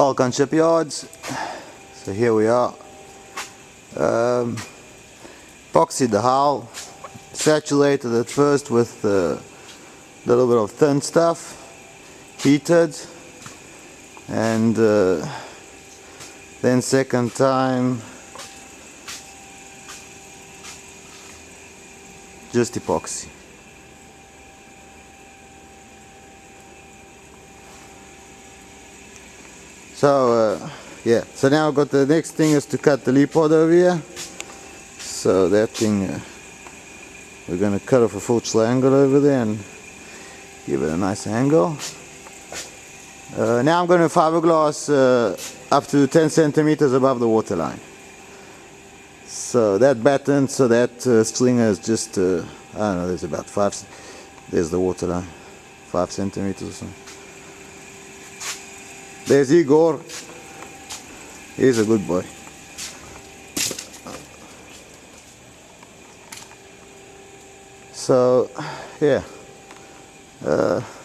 Falcon Shipyards. So here we are. Epoxied the hull, saturated at first with a little bit of thin stuff, heated, and then second time just epoxy. So yeah, so now I've got the next thing is to cut the lee pod over here. So that thing we're going to cut off a full triangle over there and give it a nice angle. Now I'm going to fiberglass up to 10 centimeters above the waterline. So that batten, so that stringer is just I don't know, there's about 5, there's the waterline, 5 centimeters or so. There's Igor, he's a good boy. So yeah,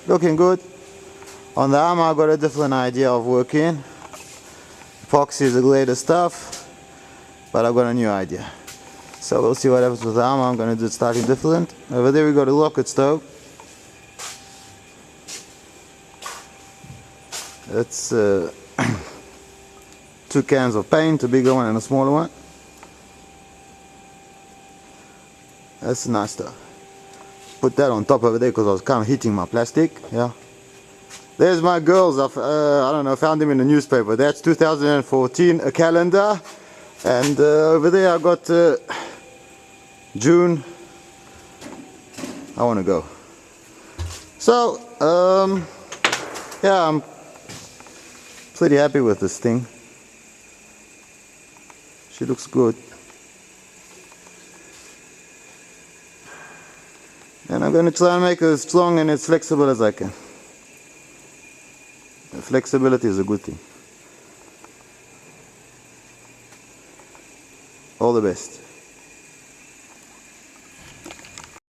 looking good. On the arm I got a different idea of working. Epoxy is the latest stuff, but I've got a new idea. So we'll see what happens with the arm. I'm going to do it slightly different. Over there we got a rocket stove. It's 2 cans of paint, a bigger one and a smaller one. That's nice stuff. Put that on top over there because I was kind of heating my plastic. Yeah. There's my girls. I don't know, found them in the newspaper. That's 2014, a calendar. And over there I got June. I want to go. So yeah, I'm pretty happy with this thing. She looks good. And I'm going to try and make it as strong and as flexible as I can. Flexibility is a good thing. All the best.